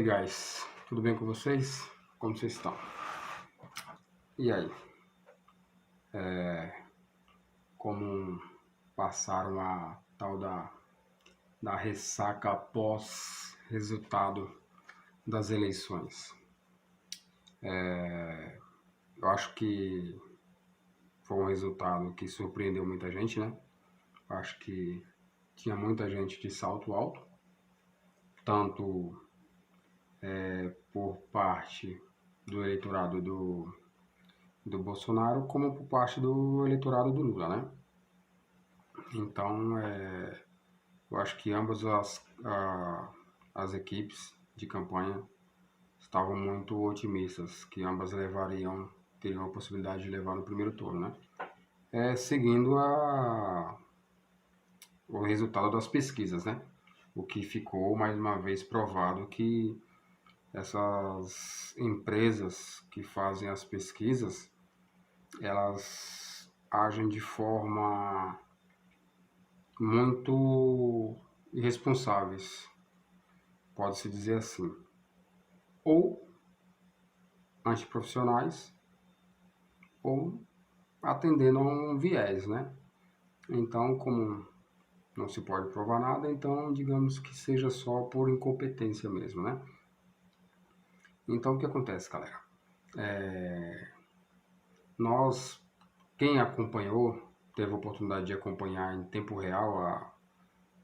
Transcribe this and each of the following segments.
guys? Tudo bem com vocês? Como vocês estão? E aí? Como passaram a tal da ressaca após resultado das eleições? Eu acho que foi um resultado que surpreendeu muita gente, né? Eu acho que tinha muita gente de salto alto, tanto por parte do eleitorado do Bolsonaro, como por parte do eleitorado do Lula, né? Então, eu acho que ambas as equipes de campanha estavam muito otimistas, que ambas teriam a possibilidade de levar no primeiro turno, né? Seguindo o resultado das pesquisas, né? O que ficou mais uma vez provado que essas empresas que fazem as pesquisas, elas agem de forma muito irresponsáveis, pode-se dizer assim, ou antiprofissionais, ou atendendo a um viés, né? Então, como não se pode provar nada, então digamos que seja só por incompetência mesmo, né? Então, o que acontece, galera? Nós, quem acompanhou, teve a oportunidade de acompanhar em tempo real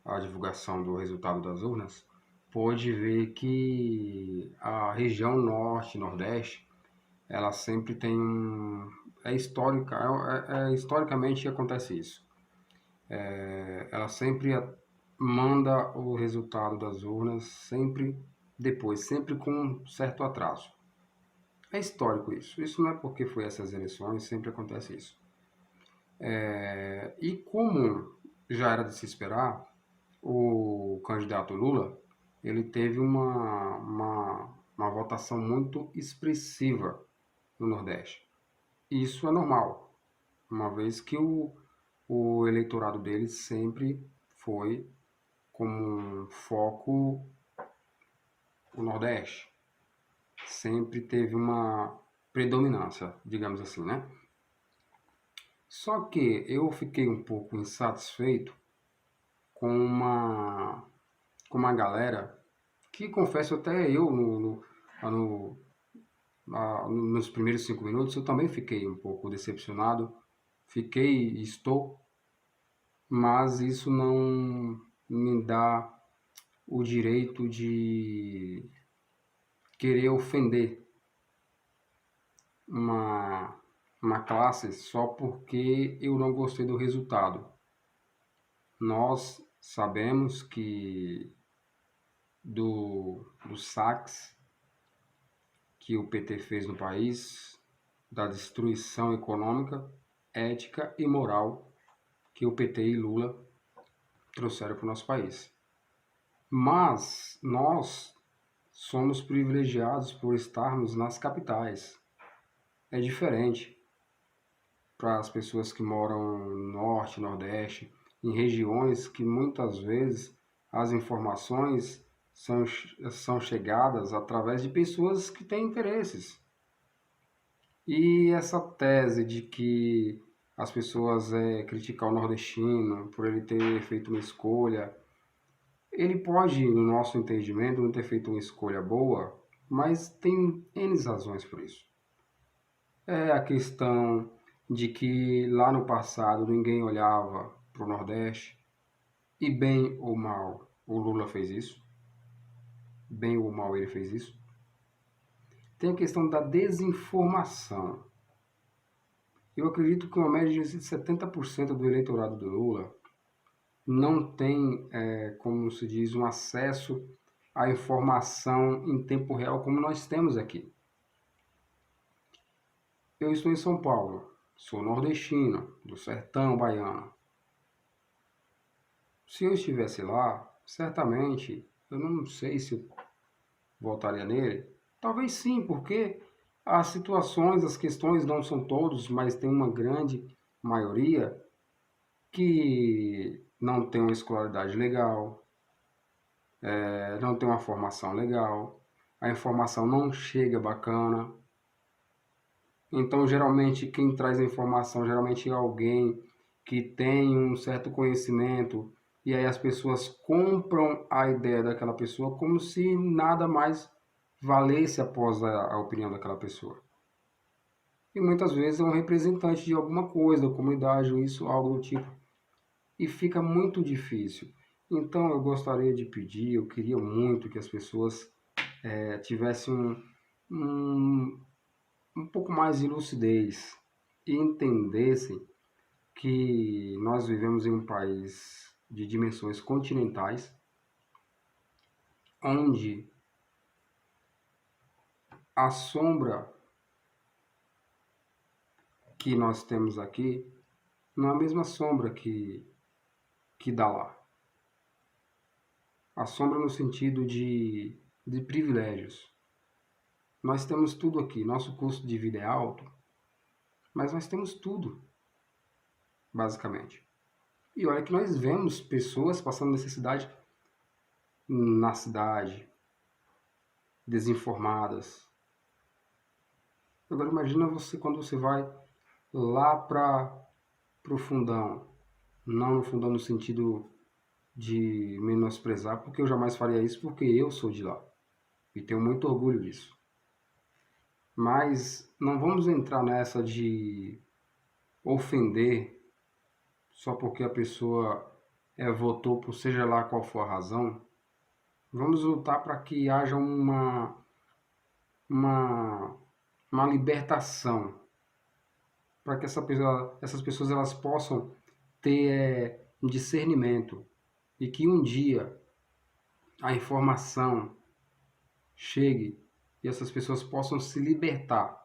a divulgação do resultado das urnas, pôde ver que a região norte, nordeste, ela sempre tem historicamente acontece isso. Ela sempre manda o resultado das urnas sempre depois, sempre com um certo atraso. É histórico isso. Isso não é porque foi essas eleições, sempre acontece isso. E como já era de se esperar, o candidato Lula, ele teve uma votação muito expressiva no Nordeste. Isso é normal, uma vez que o eleitorado dele sempre foi como um foco o Nordeste. Sempre teve uma predominância, digamos assim, né? Só que eu fiquei um pouco insatisfeito com uma galera que, confesso, até eu nos primeiros 5 minutos eu também fiquei um pouco decepcionado, fiquei e estou, mas isso não me dá o direito de querer ofender uma, uma classe só porque eu não gostei do resultado. Nós sabemos que dos saques que o PT fez no país, da destruição econômica, ética e moral que o PT e Lula trouxeram para o nosso país. Mas nós somos privilegiados por estarmos nas capitais. É diferente para as pessoas que moram no norte, nordeste, em regiões que muitas vezes as informações são chegadas através de pessoas que têm interesses. E essa tese de que as pessoas criticar o nordestino por ele ter feito uma escolha, ele pode, no nosso entendimento, não ter feito uma escolha boa, mas tem N razões por isso. É a questão de que lá no passado ninguém olhava para o Nordeste, e bem ou mal o Lula fez isso, bem ou mal ele fez isso. Tem a questão da desinformação. Eu acredito que uma média de 70% do eleitorado do Lula não tem, como se diz, um acesso à informação em tempo real como nós temos aqui. Eu estou em São Paulo, sou nordestino, do sertão baiano. Se eu estivesse lá, certamente, eu não sei se eu votaria nele. Talvez sim, porque as situações, as questões não são todos, mas tem uma grande maioria que não tem uma escolaridade legal, não tem uma formação legal. a informação não chega bacana. Então, geralmente, quem traz a informação geralmente é alguém que tem um certo conhecimento, e aí as pessoas compram a ideia daquela pessoa como se nada mais valesse após a opinião daquela pessoa. E muitas vezes é um representante de alguma coisa, da comunidade, ou isso, algo do tipo. E fica muito difícil. Então eu gostaria de pedir, eu queria muito que as pessoas tivessem um, um pouco mais de lucidez e entendessem que nós vivemos em um país de dimensões continentais, onde a sombra que nós temos aqui não é a mesma sombra que dá lá. A sombra no sentido de privilégios. Nós temos tudo aqui, nosso custo de vida é alto, mas nós temos tudo, basicamente. E olha que nós vemos pessoas passando necessidade na cidade, desinformadas. Agora imagina você quando você vai lá para o fundão, não no fundão no sentido de menosprezar, porque eu jamais faria isso, porque eu sou de lá e tenho muito orgulho disso. Mas não vamos entrar nessa de ofender só porque a pessoa votou por seja lá qual for a razão. Vamos lutar para que haja uma, uma libertação, para que essas pessoas elas possam ter um discernimento e que um dia a informação chegue e essas pessoas possam se libertar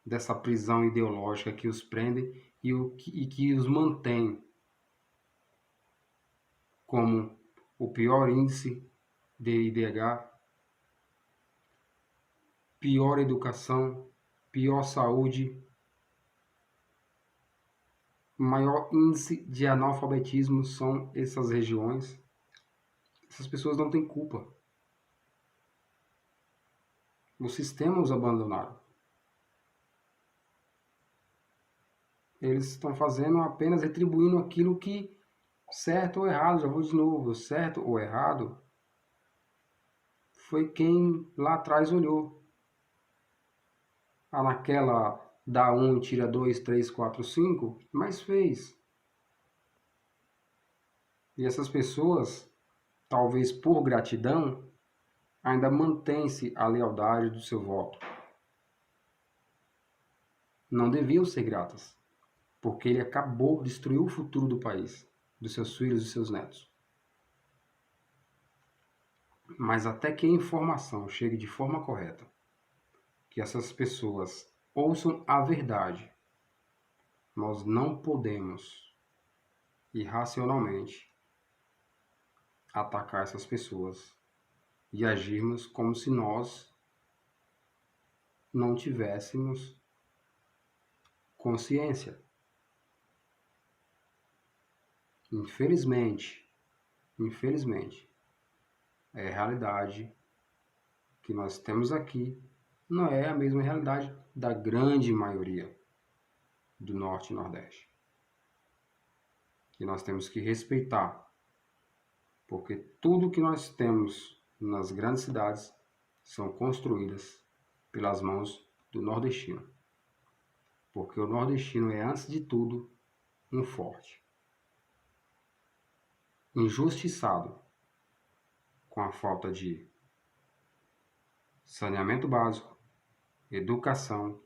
dessa prisão ideológica que os prende e que os mantém como o pior índice de IDH, pior educação, pior saúde, maior índice de analfabetismo são essas regiões. Essas pessoas não têm culpa. O sistema os abandonaram. Eles estão fazendo apenas retribuindo aquilo que, certo ou errado, já vou de novo, certo ou errado, foi quem lá atrás olhou. Naquela dá 1 e tira 2, 3, 4, 5, mas fez. E essas pessoas, talvez por gratidão, ainda mantém-se a lealdade do seu voto. Não deviam ser gratas, porque ele acabou, destruiu o futuro do país, dos seus filhos e seus netos. Mas até que a informação chegue de forma correta, que essas pessoas ouçam a verdade, nós não podemos irracionalmente atacar essas pessoas e agirmos como se nós não tivéssemos consciência. Infelizmente, é a realidade que nós temos aqui não é a mesma realidade da grande maioria do Norte e Nordeste. E nós temos que respeitar, porque tudo que nós temos nas grandes cidades são construídas pelas mãos do nordestino. Porque o nordestino é, antes de tudo, um forte. Injustiçado com a falta de saneamento básico, educação,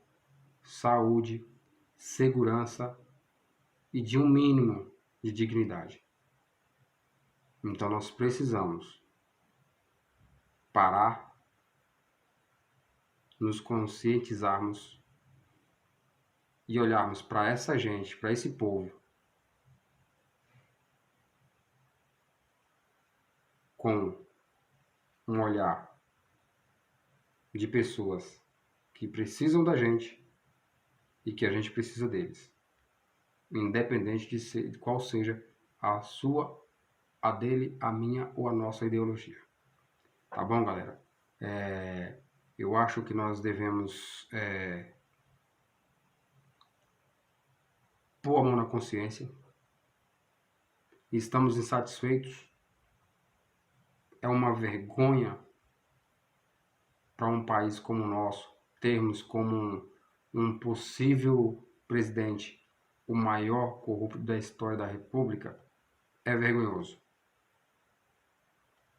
saúde, segurança e de um mínimo de dignidade. Então nós precisamos parar, nos conscientizarmos e olharmos para essa gente, para esse povo, com um olhar de pessoas que precisam da gente e que a gente precisa deles, independente de qual seja a sua, a dele, a minha ou a nossa ideologia. Tá bom, galera? Eu acho que nós devemos pôr a mão na consciência. Estamos insatisfeitos. É uma vergonha para um país como o nosso termos como um possível presidente o maior corrupto da história da República. É vergonhoso.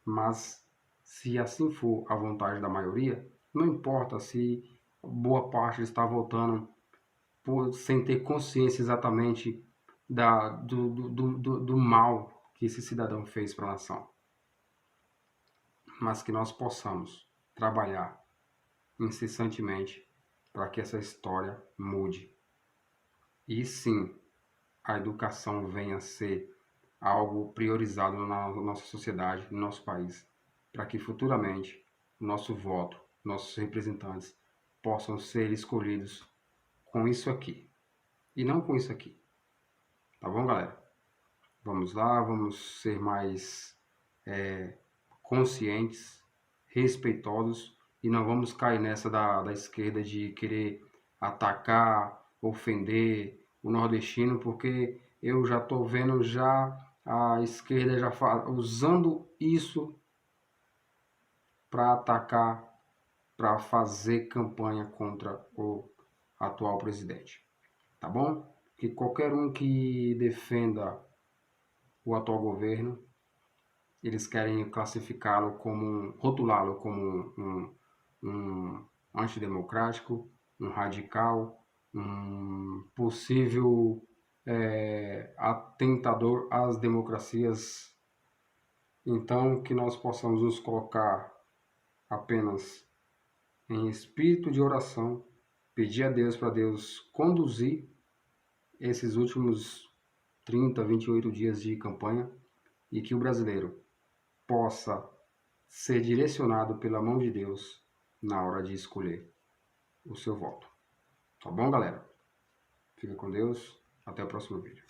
Mas se assim for a vontade da maioria, não importa se boa parte está votando sem ter consciência exatamente do mal que esse cidadão fez para a nação. Mas que nós possamos trabalhar incessantemente para que essa história mude. E sim, a educação venha a ser algo priorizado na nossa sociedade, no nosso país, para que futuramente o nosso voto, nossos representantes possam ser escolhidos com isso aqui e não com isso aqui. Tá bom, galera? Vamos lá, vamos ser mais conscientes, respeitosos e não vamos cair nessa da esquerda de querer atacar, ofender o nordestino, porque eu já estou vendo já a esquerda já usando isso para atacar, para fazer campanha contra o atual presidente. Tá bom? Que qualquer um que defenda o atual governo, eles querem classificá-lo como, rotulá-lo como um antidemocrático, um radical, um possível atentador às democracias. Então, que nós possamos nos colocar apenas em espírito de oração, pedir a Deus para Deus conduzir esses últimos 30, 28 dias de campanha e que o brasileiro possa ser direcionado pela mão de Deus na hora de escolher o seu voto. Tá bom, galera? Fica com Deus. Até o próximo vídeo.